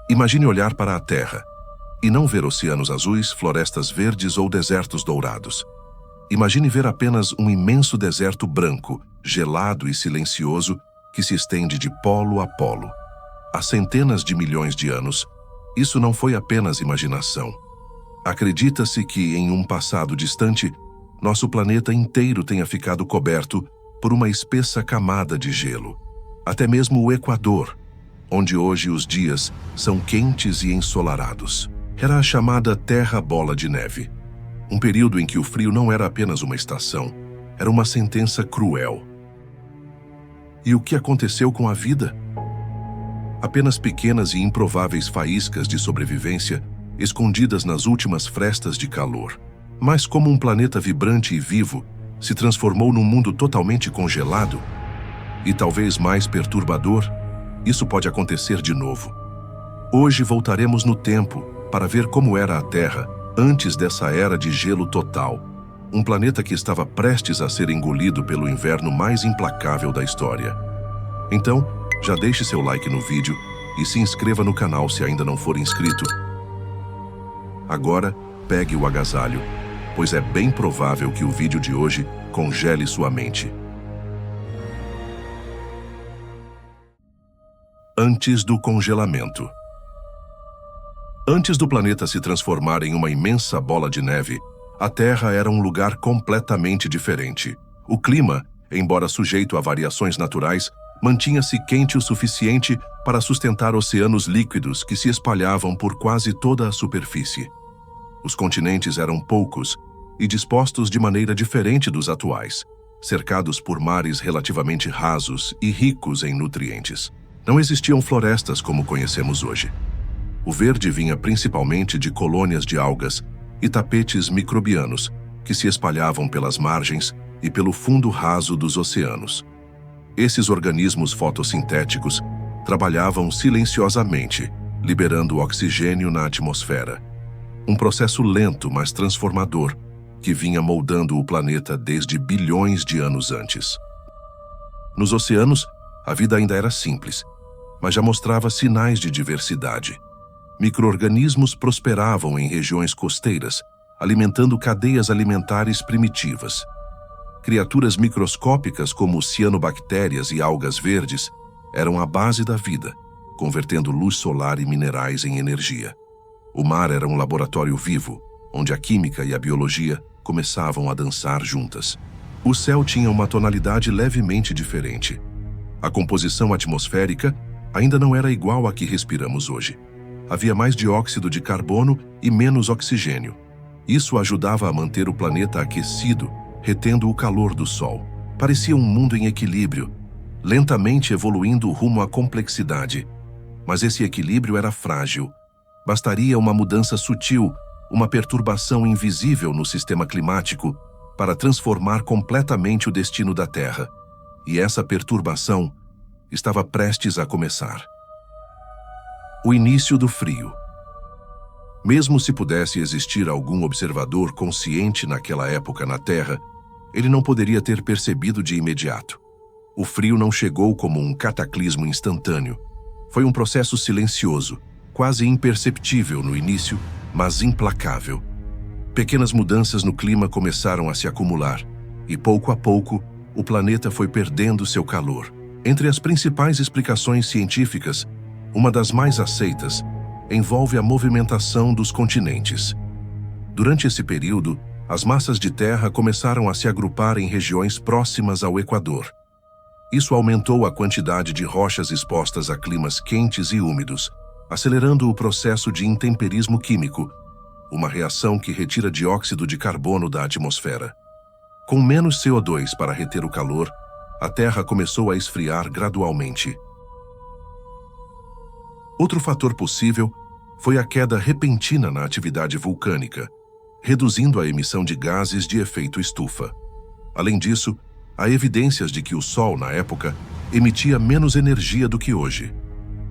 Imagine olhar para a Terra e não ver oceanos azuis, florestas verdes ou desertos dourados. Imagine ver apenas um imenso deserto branco, gelado e silencioso que se estende de polo a polo. Há centenas de milhões de anos, isso não foi apenas imaginação. Acredita-se que, em um passado distante, nosso planeta inteiro tenha ficado coberto por uma espessa camada de gelo. Até mesmo o Equador, onde hoje os dias são quentes e ensolarados, era a chamada Terra Bola de Neve. Um período em que o frio não era apenas uma estação, era uma sentença cruel. E o que aconteceu com a vida? Apenas pequenas e improváveis faíscas de sobrevivência, escondidas nas últimas frestas de calor. Mas como um planeta vibrante e vivo se transformou num mundo totalmente congelado, e talvez mais perturbador, isso pode acontecer de novo. Hoje voltaremos no tempo para ver como era a Terra antes dessa era de gelo total, um planeta que estava prestes a ser engolido pelo inverno mais implacável da história. Então, já deixe seu like no vídeo e se inscreva no canal se ainda não for inscrito. Agora, pegue o agasalho, pois é bem provável que o vídeo de hoje congele sua mente. Antes do congelamento. Antes do planeta se transformar em uma imensa bola de neve, a Terra era um lugar completamente diferente. O clima, embora sujeito a variações naturais, mantinha-se quente o suficiente para sustentar oceanos líquidos que se espalhavam por quase toda a superfície. Os continentes eram poucos e dispostos de maneira diferente dos atuais, cercados por mares relativamente rasos e ricos em nutrientes. Não existiam florestas como conhecemos hoje. O verde vinha principalmente de colônias de algas e tapetes microbianos que se espalhavam pelas margens e pelo fundo raso dos oceanos. Esses organismos fotossintéticos trabalhavam silenciosamente, liberando oxigênio na atmosfera. Um processo lento, mas transformador, que vinha moldando o planeta desde bilhões de anos antes. Nos oceanos, a vida ainda era simples, mas já mostrava sinais de diversidade. Micro-organismos prosperavam em regiões costeiras, alimentando cadeias alimentares primitivas. Criaturas microscópicas como cianobactérias e algas verdes eram a base da vida, convertendo luz solar e minerais em energia. O mar era um laboratório vivo, onde a química e a biologia começavam a dançar juntas. O céu tinha uma tonalidade levemente diferente. A composição atmosférica ainda não era igual à que respiramos hoje. Havia mais dióxido de carbono e menos oxigênio. Isso ajudava a manter o planeta aquecido, retendo o calor do Sol. Parecia um mundo em equilíbrio, lentamente evoluindo rumo à complexidade. Mas esse equilíbrio era frágil. Bastaria uma mudança sutil, uma perturbação invisível no sistema climático, para transformar completamente o destino da Terra. E essa perturbação estava prestes a começar. O início do frio. Mesmo se pudesse existir algum observador consciente naquela época na Terra, ele não poderia ter percebido de imediato. O frio não chegou como um cataclismo instantâneo. Foi um processo silencioso, quase imperceptível no início, mas implacável. Pequenas mudanças no clima começaram a se acumular, e pouco a pouco, o planeta foi perdendo seu calor. Entre as principais explicações científicas, uma das mais aceitas envolve a movimentação dos continentes. Durante esse período, as massas de terra começaram a se agrupar em regiões próximas ao Equador. Isso aumentou a quantidade de rochas expostas a climas quentes e úmidos, acelerando o processo de intemperismo químico, uma reação que retira dióxido de carbono da atmosfera. Com menos CO2 para reter o calor, a Terra começou a esfriar gradualmente. Outro fator possível foi a queda repentina na atividade vulcânica, reduzindo a emissão de gases de efeito estufa. Além disso, há evidências de que o Sol, na época, emitia menos energia do que hoje.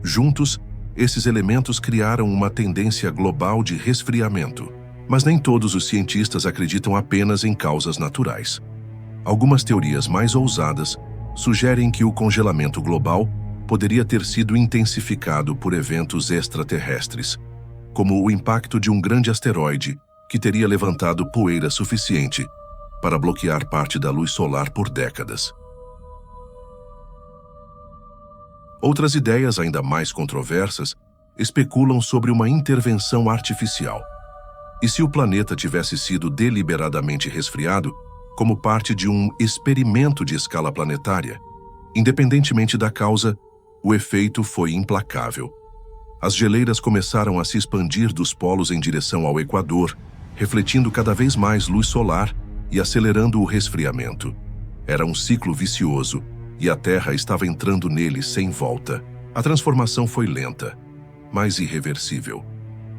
Juntos, esses elementos criaram uma tendência global de resfriamento. Mas nem todos os cientistas acreditam apenas em causas naturais. Algumas teorias mais ousadas sugerem que o congelamento global poderia ter sido intensificado por eventos extraterrestres, como o impacto de um grande asteroide que teria levantado poeira suficiente para bloquear parte da luz solar por décadas. Outras ideias ainda mais controversas especulam sobre uma intervenção artificial. E se o planeta tivesse sido deliberadamente resfriado, como parte de um experimento de escala planetária? Independentemente da causa, o efeito foi implacável. As geleiras começaram a se expandir dos polos em direção ao Equador, refletindo cada vez mais luz solar e acelerando o resfriamento. Era um ciclo vicioso, e a Terra estava entrando nele sem volta. A transformação foi lenta, mas irreversível.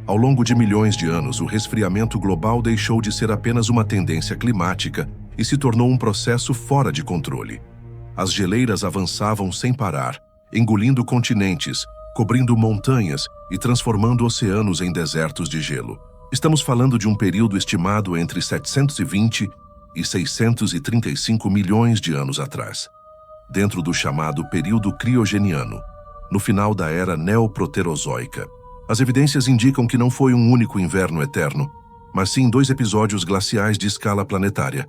Ao longo de milhões de anos, o resfriamento global deixou de ser apenas uma tendência climática e se tornou um processo fora de controle. As geleiras avançavam sem parar, engolindo continentes, cobrindo montanhas e transformando oceanos em desertos de gelo. Estamos falando de um período estimado entre 720 e 635 milhões de anos atrás, dentro do chamado período criogeniano, no final da era neoproterozoica. As evidências indicam que não foi um único inverno eterno, mas sim 2 episódios glaciais de escala planetária: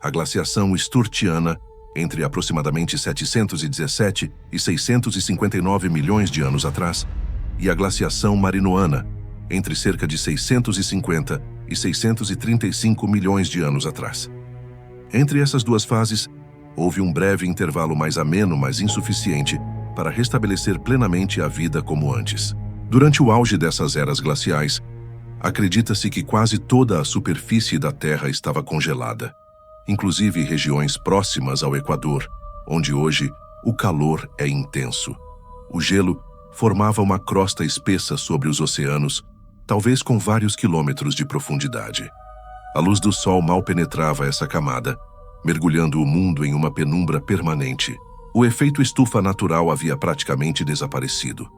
a glaciação Sturtiana, entre aproximadamente 717 e 659 milhões de anos atrás, e a glaciação Marinoana, entre cerca de 650 e 635 milhões de anos atrás. Entre essas 2 fases, houve um breve intervalo mais ameno, mas insuficiente para restabelecer plenamente a vida como antes. Durante o auge dessas eras glaciais, acredita-se que quase toda a superfície da Terra estava congelada, inclusive regiões próximas ao Equador, onde hoje o calor é intenso. O gelo formava uma crosta espessa sobre os oceanos, talvez com vários quilômetros de profundidade. A luz do sol mal penetrava essa camada, mergulhando o mundo em uma penumbra permanente. O efeito estufa natural havia praticamente desaparecido.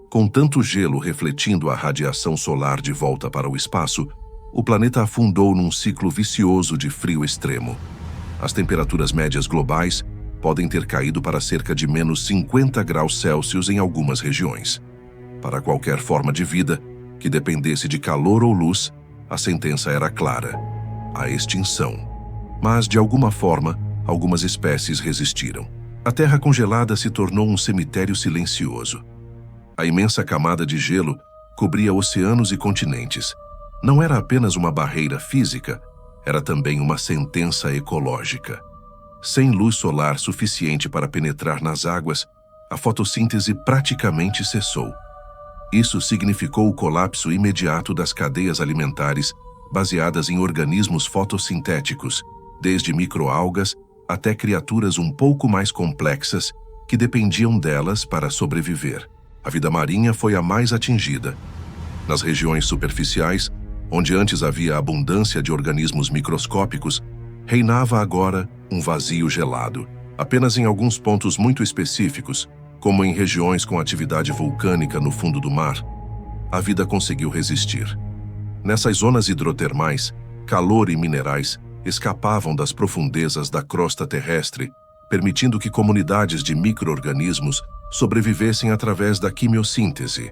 Com tanto gelo refletindo a radiação solar de volta para o espaço, o planeta afundou num ciclo vicioso de frio extremo. As temperaturas médias globais podem ter caído para cerca de menos 50 graus Celsius em algumas regiões. Para qualquer forma de vida que dependesse de calor ou luz, a sentença era clara: a extinção. Mas, de alguma forma, algumas espécies resistiram. A Terra congelada se tornou um cemitério silencioso. A imensa camada de gelo cobria oceanos e continentes. Não era apenas uma barreira física, era também uma sentença ecológica. Sem luz solar suficiente para penetrar nas águas, a fotossíntese praticamente cessou. Isso significou o colapso imediato das cadeias alimentares baseadas em organismos fotossintéticos, desde microalgas até criaturas um pouco mais complexas que dependiam delas para sobreviver. A vida marinha foi a mais atingida. Nas regiões superficiais, onde antes havia abundância de organismos microscópicos, reinava agora um vazio gelado. Apenas em alguns pontos muito específicos, como em regiões com atividade vulcânica no fundo do mar, a vida conseguiu resistir. Nessas zonas hidrotermais, calor e minerais escapavam das profundezas da crosta terrestre, permitindo que comunidades de micro-organismos sobrevivessem através da quimiossíntese,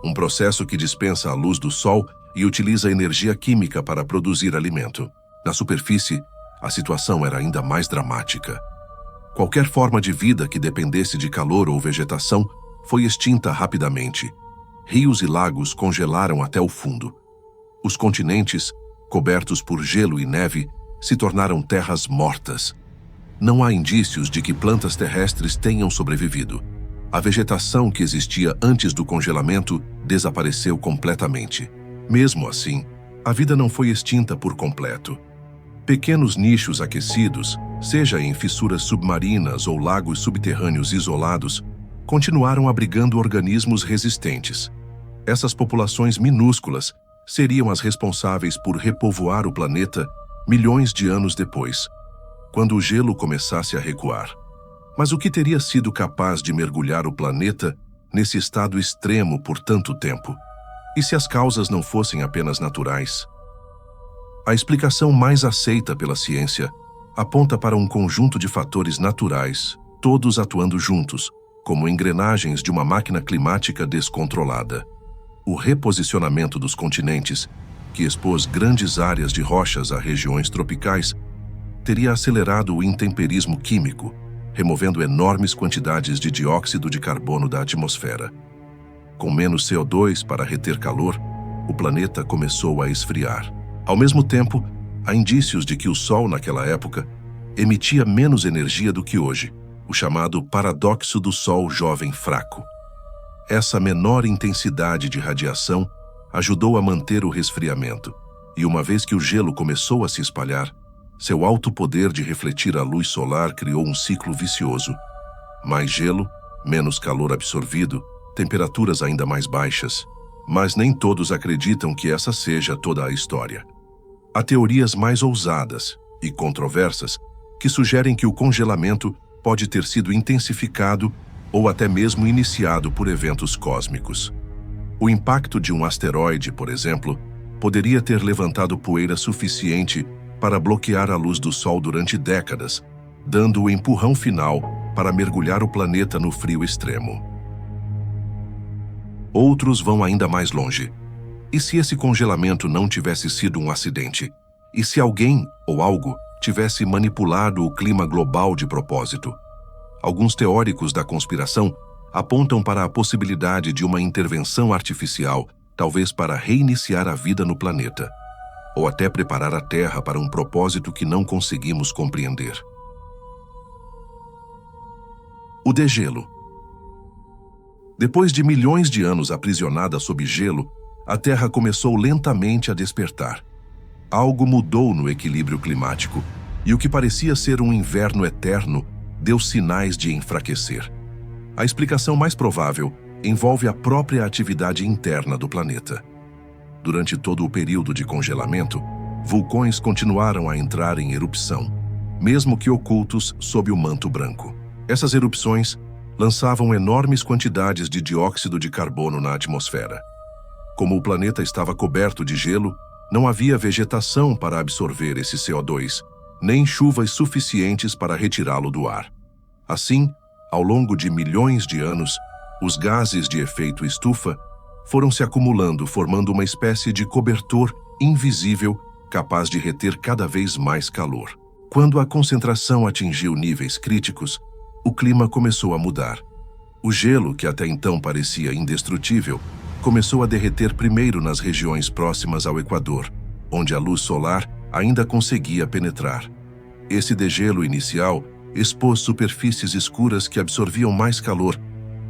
um processo que dispensa a luz do sol e utiliza energia química para produzir alimento. Na superfície, a situação era ainda mais dramática. Qualquer forma de vida que dependesse de calor ou vegetação foi extinta rapidamente. Rios e lagos congelaram até o fundo. Os continentes, cobertos por gelo e neve, se tornaram terras mortas. Não há indícios de que plantas terrestres tenham sobrevivido. A vegetação que existia antes do congelamento desapareceu completamente. Mesmo assim, a vida não foi extinta por completo. Pequenos nichos aquecidos, seja em fissuras submarinas ou lagos subterrâneos isolados, continuaram abrigando organismos resistentes. Essas populações minúsculas seriam as responsáveis por repovoar o planeta milhões de anos depois, quando o gelo começasse a recuar. Mas o que teria sido capaz de mergulhar o planeta nesse estado extremo por tanto tempo? E se as causas não fossem apenas naturais? A explicação mais aceita pela ciência aponta para um conjunto de fatores naturais, todos atuando juntos, como engrenagens de uma máquina climática descontrolada. O reposicionamento dos continentes, que expôs grandes áreas de rochas a regiões tropicais, teria acelerado o intemperismo químico, removendo enormes quantidades de dióxido de carbono da atmosfera. Com menos CO2 para reter calor, o planeta começou a esfriar. Ao mesmo tempo, há indícios de que o Sol, naquela época, emitia menos energia do que hoje, o chamado paradoxo do Sol jovem fraco. Essa menor intensidade de radiação ajudou a manter o resfriamento, e uma vez que o gelo começou a se espalhar, seu alto poder de refletir a luz solar criou um ciclo vicioso. Mais gelo, menos calor absorvido, temperaturas ainda mais baixas. Mas nem todos acreditam que essa seja toda a história. Há teorias mais ousadas e controversas que sugerem que o congelamento pode ter sido intensificado ou até mesmo iniciado por eventos cósmicos. O impacto de um asteroide, por exemplo, poderia ter levantado poeira suficiente para bloquear a luz do Sol durante décadas, dando o empurrão final para mergulhar o planeta no frio extremo. Outros vão ainda mais longe. E se esse congelamento não tivesse sido um acidente? E se alguém ou algo tivesse manipulado o clima global de propósito? Alguns teóricos da conspiração apontam para a possibilidade de uma intervenção artificial, talvez para reiniciar a vida no planeta, ou até preparar a Terra para um propósito que não conseguimos compreender. O degelo. Depois de milhões de anos aprisionada sob gelo, a Terra começou lentamente a despertar. Algo mudou no equilíbrio climático, e o que parecia ser um inverno eterno deu sinais de enfraquecer. A explicação mais provável envolve a própria atividade interna do planeta. Durante todo o período de congelamento, vulcões continuaram a entrar em erupção, mesmo que ocultos sob o manto branco. Essas erupções lançavam enormes quantidades de dióxido de carbono na atmosfera. Como o planeta estava coberto de gelo, não havia vegetação para absorver esse CO2, nem chuvas suficientes para retirá-lo do ar. Assim, ao longo de milhões de anos, os gases de efeito estufa foram se acumulando, formando uma espécie de cobertor invisível capaz de reter cada vez mais calor. Quando a concentração atingiu níveis críticos, o clima começou a mudar. O gelo, que até então parecia indestrutível, começou a derreter primeiro nas regiões próximas ao Equador, onde a luz solar ainda conseguia penetrar. Esse degelo inicial expôs superfícies escuras que absorviam mais calor,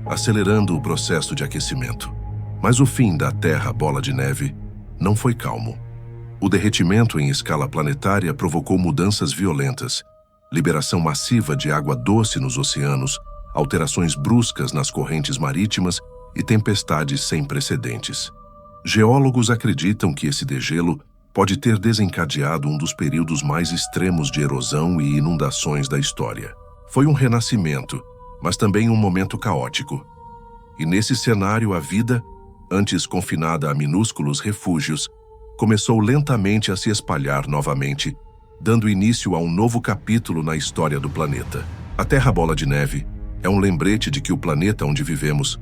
acelerando o processo de aquecimento. Mas o fim da Terra Bola de Neve não foi calmo. O derretimento em escala planetária provocou mudanças violentas, liberação massiva de água doce nos oceanos, alterações bruscas nas correntes marítimas e tempestades sem precedentes. Geólogos acreditam que esse degelo pode ter desencadeado um dos períodos mais extremos de erosão e inundações da história. Foi um renascimento, mas também um momento caótico. E nesse cenário a vida, antes confinada a minúsculos refúgios, começou lentamente a se espalhar novamente, dando início a um novo capítulo na história do planeta. A Terra Bola de Neve é um lembrete de que o planeta onde vivemos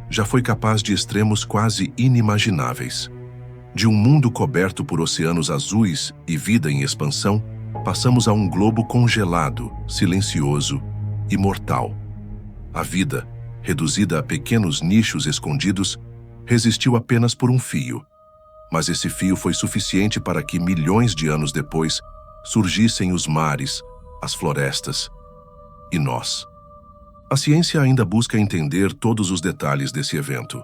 já foi capaz de extremos quase inimagináveis. De um mundo coberto por oceanos azuis e vida em expansão, passamos a um globo congelado, silencioso e mortal. A vida, reduzida a pequenos nichos escondidos, resistiu apenas por um fio. Mas esse fio foi suficiente para que, milhões de anos depois, surgissem os mares, as florestas e nós. A ciência ainda busca entender todos os detalhes desse evento.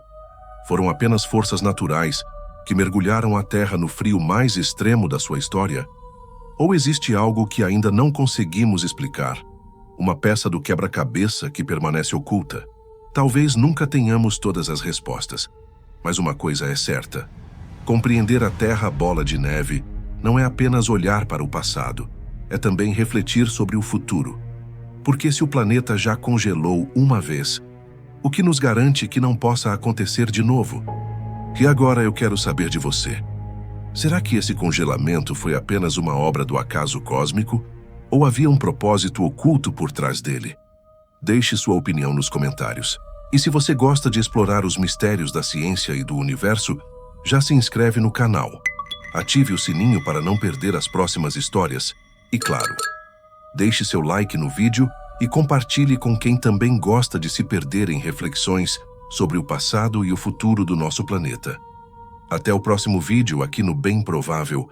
Foram apenas forças naturais que mergulharam a Terra no frio mais extremo da sua história? Ou existe algo que ainda não conseguimos explicar? Uma peça do quebra-cabeça que permanece oculta? Talvez nunca tenhamos todas as respostas, mas uma coisa é certa. Compreender a Terra Bola de Neve não é apenas olhar para o passado, é também refletir sobre o futuro. Porque se o planeta já congelou uma vez, o que nos garante que não possa acontecer de novo? E agora eu quero saber de você. Será que esse congelamento foi apenas uma obra do acaso cósmico? Ou havia um propósito oculto por trás dele? Deixe sua opinião nos comentários. E se você gosta de explorar os mistérios da ciência e do universo, já se inscreve no canal. Ative o sininho para não perder as próximas histórias. E claro, deixe seu like no vídeo e compartilhe com quem também gosta de se perder em reflexões sobre o passado e o futuro do nosso planeta. Até o próximo vídeo aqui no Bem Provável.